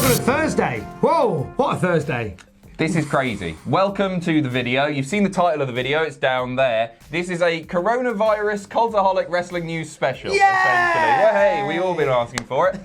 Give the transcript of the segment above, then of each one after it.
Welcome to Thursday. Whoa, what a Thursday. This is crazy. Welcome to the video. You've seen the title of the video. It's down there. This is a coronavirus Cultaholic wrestling news special, essentially. Yeah, hey, we've all been asking for it.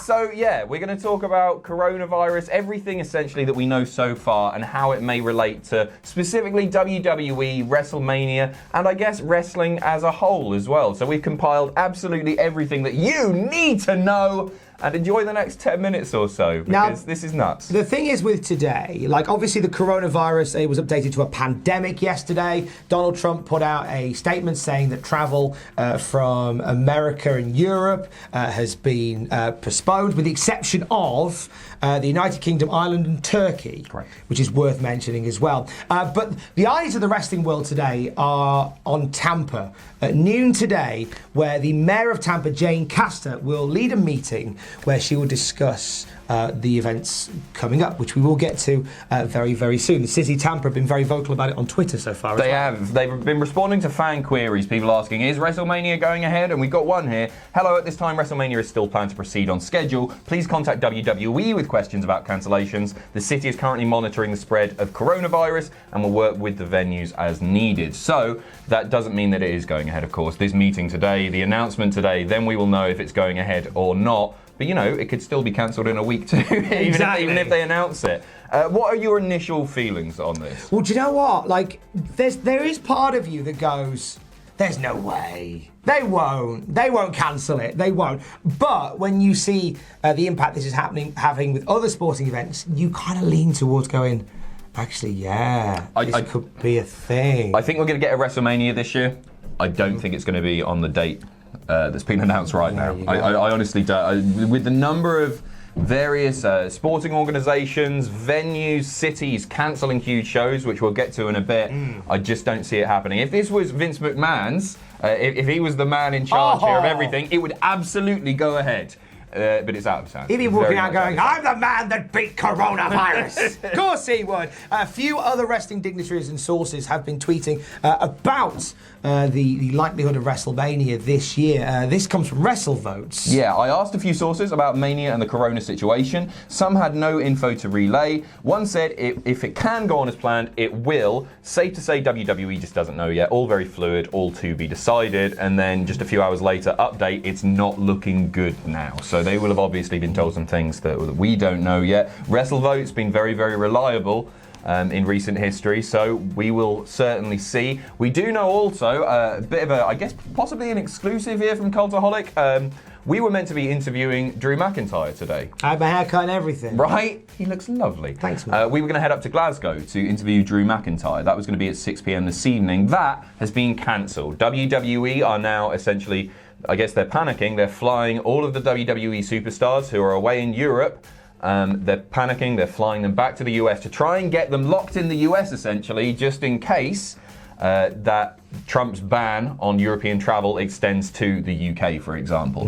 So, yeah, we're going to talk about coronavirus, everything essentially that we know so far and how it may relate to specifically WWE, WrestleMania, and I guess wrestling as a whole as well. So we've compiled absolutely everything that you need to know. And enjoy the next 10 minutes or so, because this is nuts. The thing is with today, like obviously the coronavirus, it was updated to a pandemic yesterday. Donald Trump put out a statement saying that travel from America and Europe has been postponed, with the exception of the United Kingdom, Ireland and Turkey, Correct. Which is worth mentioning as well. But the eyes of the wrestling world today are on Tampa at noon today, where the mayor of Tampa, Jane Castor, will lead a meeting where she will discuss the events coming up, which we will get to very, very soon. The city of Tampa have been very vocal about it on Twitter so far. They have. They've been responding to fan queries, people asking, is WrestleMania going ahead? And we've got one here. Hello, at this time, WrestleMania is still planned to proceed on schedule. Please contact WWE with questions about cancellations. The city is currently monitoring the spread of coronavirus and will work with the venues as needed. So that doesn't mean that it is going ahead, of course. This meeting today, the announcement today, then we will know if it's going ahead or not. But, you know, it could still be cancelled in a week too, even if they announce it. What are your initial feelings on this? Well, do you know what? Like, there is part of you that goes, there's no way. They won't cancel it. They won't. But when you see the impact this is having with other sporting events, you kind of lean towards going, actually, yeah, this could be a thing. I think we're going to get a WrestleMania this year. I don't think it's going to be on the date that's been announced right now. I honestly don't. With the number of various sporting organisations, venues, cities cancelling huge shows, which we'll get to in a bit, I just don't see it happening. If this was Vince McMahon's, if he was the man in charge here of everything, it would absolutely go ahead. But it's out of hand. He'd be walking out going, I'm the man that beat coronavirus. Of course he would. A few other wrestling dignitaries and sources have been tweeting about the likelihood of WrestleMania this year. This comes from WrestleVotes. Yeah, I asked a few sources about Mania and the corona situation. Some had no info to relay. One said if it can go on as planned, it will. Safe to say WWE just doesn't know yet. All very fluid, all to be decided. And then just a few hours later, update, it's not looking good now. So they will have obviously been told some things that we don't know yet. WrestleVote's been very, very reliable in recent history, so we will certainly see. We do know also a bit of I guess, possibly an exclusive here from Cultaholic. We were meant to be interviewing Drew McIntyre today. I had my haircut and everything. Right? He looks lovely. Thanks, man. We were going to head up to Glasgow to interview Drew McIntyre. That was going to be at 6 p.m. this evening. That has been cancelled. WWE are now essentially, I guess they're panicking. They're flying all of the WWE superstars who are away in Europe. They're panicking. They're flying them back to the US to try and get them locked in the US, essentially, just in case that Trump's ban on European travel extends to the UK, for example.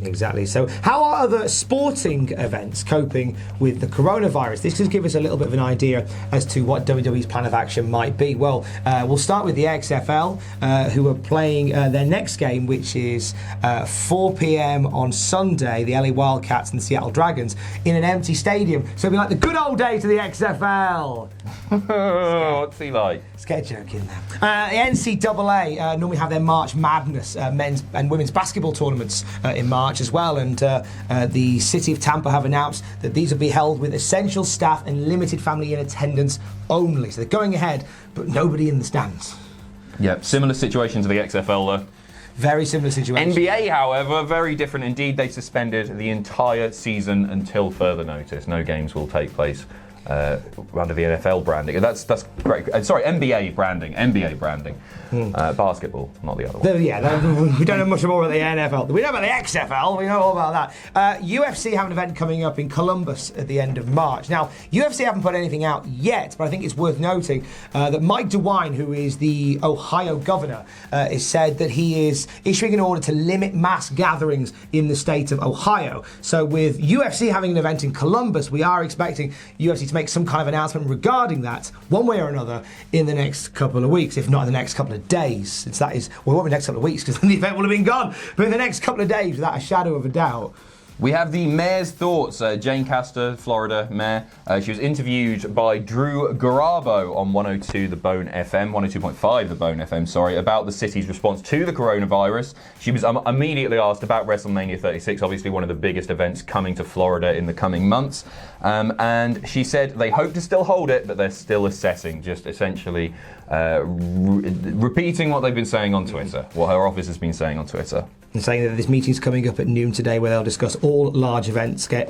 Exactly. So how are other sporting events coping with the coronavirus? This could give us a little bit of an idea as to what WWE's plan of action might be. Well, we'll start with the XFL, who are playing their next game, which is 4 p.m. on Sunday, the LA Wildcats and the Seattle Dragons, in an empty stadium. So it'll be like the good old days of the XFL. What's he like? Scare joke in there. The NCAA normally have their March Madness men's and women's basketball tournaments in March as well, and the city of Tampa have announced that these will be held with essential staff and limited family in attendance only. So they're going ahead, but nobody in the stands. Yeah, similar situation to the XFL though. Very similar situation. NBA, however, very different indeed. They suspended the entire season until further notice. No games will take place under the NFL branding. That's great. Sorry, NBA branding. Basketball, not the other one. We don't know much more about the NFL. We know about the XFL. We know all about that. UFC have an event coming up in Columbus at the end of March. Now, UFC haven't put anything out yet, but I think it's worth noting that Mike DeWine, who is the Ohio governor, has said that he is issuing an order to limit mass gatherings in the state of Ohio. So with UFC having an event in Columbus, we are expecting UFC to make some kind of announcement regarding that, one way or another, in the next couple of weeks, if not in the next couple of days. Since that is, well, it won't be the next couple of weeks because the event will have been gone, but in the next couple of days, without a shadow of a doubt, We have the mayor's thoughts. Jane Castor, Florida mayor. She was interviewed by Drew Garabo on 102 The Bone FM, 102.5 The Bone FM, sorry, about the city's response to the coronavirus. She was immediately asked about WrestleMania 36, obviously one of the biggest events coming to Florida in the coming months. And she said they hope to still hold it, but they're still assessing, just essentially repeating what they've been saying on Twitter, what her office has been saying on Twitter. And saying that this meeting's coming up at noon today, where they'll discuss all large-scale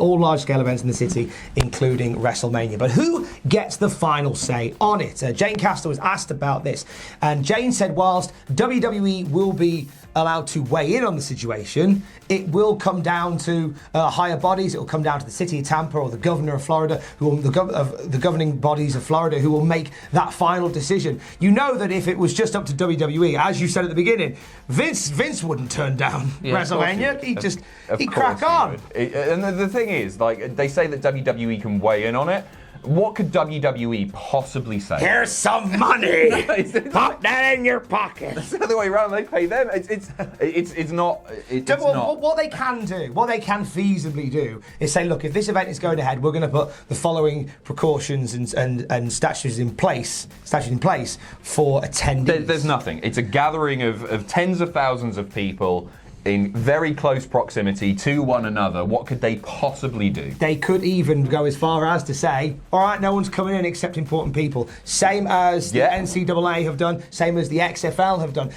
events in the city, including WrestleMania. But who gets the final say on it? Jane Castor was asked about this, and Jane said whilst WWE will be allowed to weigh in on the situation, it will come down to higher bodies. It will come down to the city of Tampa or the governor of Florida, the governing bodies of Florida, who will make that final decision. You know that if it was just up to WWE, as you said at the beginning, Vince wouldn't turn down WrestleMania. He'd crack on. And the thing is, like, they say that WWE can weigh in on it. What could WWE possibly say? Here's some money. Pop that in your pocket. That's the other way around. They pay them. It's not. What they can do, what they can feasibly do, is say, look, if this event is going ahead, we're going to put the following precautions and statutes in place for attendees. There's nothing. It's a gathering of tens of thousands of people in very close proximity to one another. What could they possibly do? They could even go as far as to say, all right, no one's coming in except important people. Same as the NCAA have done, same as the XFL have done.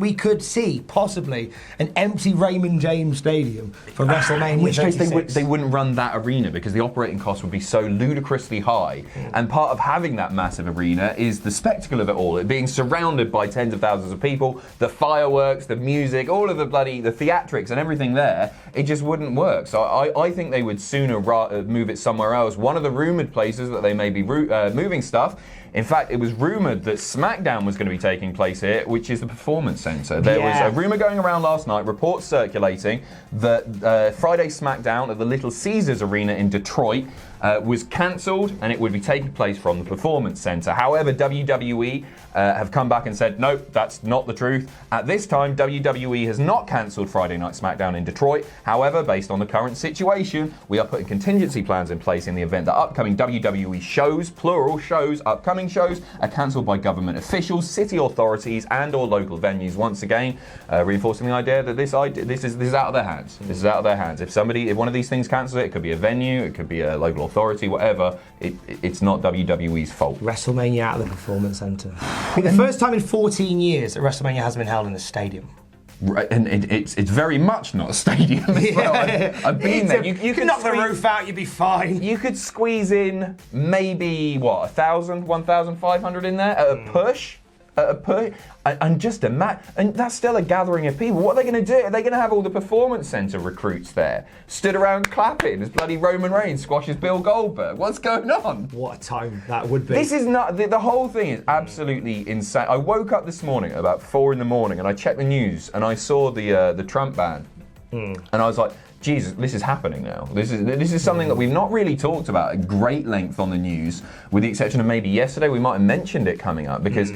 We could see possibly an empty Raymond James Stadium for WrestleMania. In which case they wouldn't run that arena because the operating costs would be so ludicrously high. And part of having that massive arena is the spectacle of it all. It being surrounded by tens of thousands of people, the fireworks, the music, all of the theatrics and everything there, it just wouldn't work. So I think they would sooner move it somewhere else. One of the rumoured places that they may be moving stuff, in fact, it was rumoured that SmackDown was going to be taking place here, which is the Performance Centre. There was a rumour going around last night, reports circulating, that Friday SmackDown at the Little Caesars Arena in Detroit was cancelled, and it would be taking place from the Performance Centre. However, WWE have come back and said, no, that's not the truth. At this time, WWE has not cancelled Friday Night SmackDown in Detroit. However, based on the current situation, we are putting contingency plans in place in the event that upcoming WWE shows, plural shows, upcoming shows, are cancelled by government officials, city authorities, and/or local venues. Once again, reinforcing the idea that this is out of their hands. This is out of their hands. If one of these things cancels it could be a venue, it could be a local authority, whatever. It's not WWE's fault. WrestleMania out of the Performance Centre. I think the first time in 14 years that WrestleMania hasn't been held in a stadium. Right, and it's very much not a stadium as well. I've been there. You could knock the roof out, you'd be fine. You could squeeze in maybe 1,000, 1,500 in there at a push. And just imagine, and that's still a gathering of people. What are they going to do? Are they going to have all the Performance Centre recruits there, stood around clapping as bloody Roman Reigns squashes Bill Goldberg? What's going on? What a time that would be. This is not, the whole thing is absolutely insane. I woke up this morning at about 4 a.m. and I checked the news and I saw the Trump ban. And I was like, Jesus, this is happening now. This is something that we've not really talked about at great length on the news, with the exception of maybe yesterday. We might have mentioned it coming up because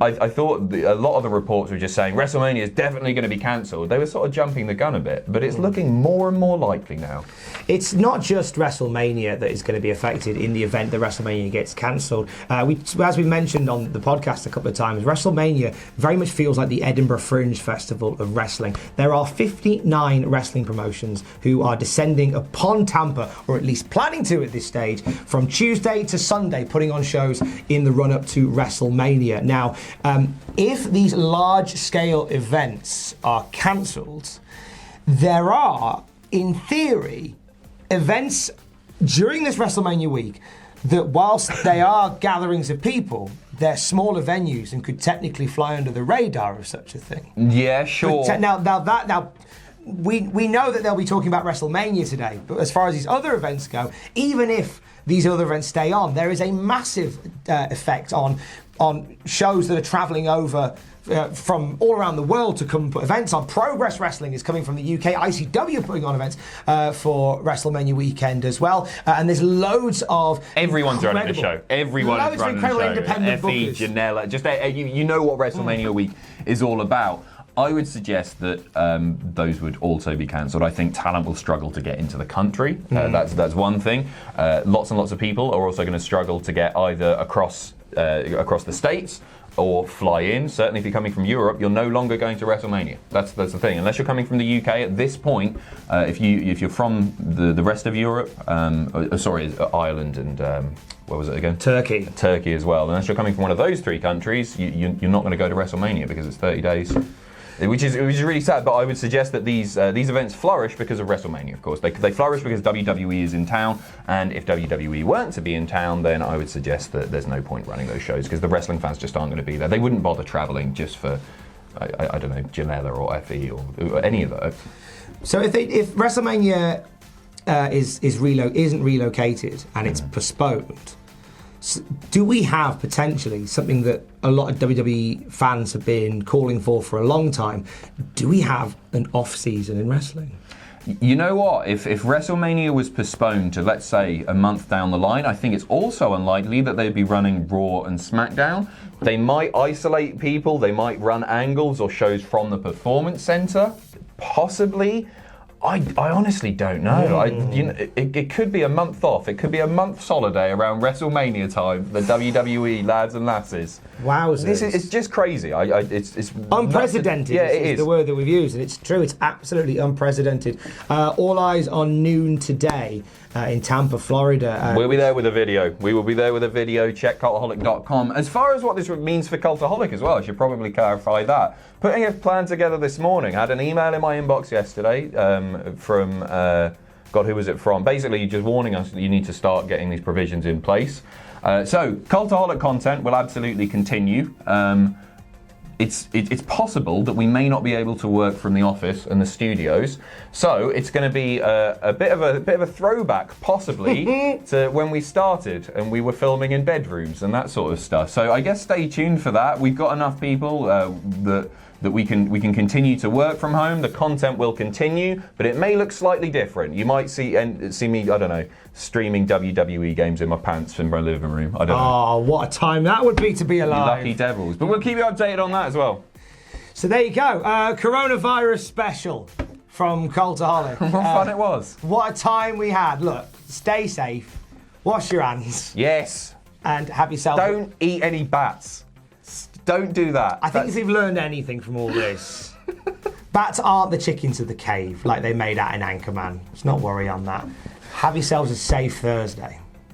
I thought a lot of the reports were just saying WrestleMania is definitely going to be cancelled. They were sort of jumping the gun a bit, but it's looking more and more likely now. It's not just WrestleMania that is going to be affected in the event that WrestleMania gets cancelled. As we mentioned on the podcast a couple of times, WrestleMania very much feels like the Edinburgh Fringe Festival of wrestling. There are 59 wrestling promotions who are descending upon Tampa, or at least planning to at this stage, from Tuesday to Sunday, putting on shows in the run-up to WrestleMania. Now, if these large-scale events are cancelled, there are, in theory, events during this WrestleMania week that, whilst they are gatherings of people, they're smaller venues and could technically fly under the radar of such a thing. Yeah, sure. We know that they'll be talking about WrestleMania today, but as far as these other events go, even if these other events stay on, there is a massive effect on shows that are travelling over from all around the world to come and put events on. Progress Wrestling is coming from the UK. ICW putting on events for WrestleMania weekend as well. And there's loads of everyone's running the show. Everyone's running the show. Independent Effie, bookers. Janela, just you know what WrestleMania week is all about. I would suggest that those would also be cancelled. I think talent will struggle to get into the country. That's one thing. Lots and lots of people are also going to struggle to get either across the states or fly in. Certainly if you're coming from Europe, you're no longer going to WrestleMania. That's the thing. Unless you're coming from the UK at this point, if you're from the rest of Europe, Ireland and what was it again? Turkey as well. Unless you're coming from one of those three countries, you're not going to go to WrestleMania because it's 30 days. Which is really sad, but I would suggest that these events flourish because of WrestleMania, of course. They flourish because WWE is in town, and if WWE weren't to be in town, then I would suggest that there's no point running those shows because the wrestling fans just aren't going to be there. They wouldn't bother travelling just for, I don't know, Janela or FE or any of those. So if WrestleMania isn't relocated and it's postponed, do we have potentially something that a lot of WWE fans have been calling for a long time? Do we have an off-season in wrestling? You know what? If WrestleMania was postponed to, let's say, a month down the line, I think it's also unlikely that they'd be running Raw and SmackDown. They might isolate people, they might run angles or shows from the Performance Center, possibly. I honestly don't know. It could be a month off. It could be a month's holiday around WrestleMania time. The WWE lads and lasses. Wowzers! It's just crazy. It's unprecedented. Is the word that we've used, and it's true. It's absolutely unprecedented. All eyes on noon today in Tampa, Florida. We'll be there with a video. We will be there with a video. Check cultaholic.com. As far as what this means for Cultaholic as well, I should probably clarify that. Putting a plan together this morning. I had an email in my inbox yesterday from, God, who was it from? Basically, just warning us that you need to start getting these provisions in place. So, Cultaholic content will absolutely continue. It's possible that we may not be able to work from the office and the studios, so it's going to be a bit of a throwback, possibly, to when we started and we were filming in bedrooms and that sort of stuff. So I guess stay tuned for that. We've got enough people that we can continue to work from home. The content will continue, but it may look slightly different. You might see me, I don't know, streaming WWE games in my pants in my living room. I don't know. Oh, what a time that would be to be alive. Lucky devils. But we'll keep you updated on that as well. So there you go. Coronavirus special from Cultaholic. What fun it was. What a time we had. Look, stay safe. Wash your hands. Yes. And have yourself... Don't eat any bats. Don't do that. I think if we've learned anything from all this, bats aren't the chickens of the cave like they made out in Anchorman. Let's not worry on that. Have yourselves a safe Thursday.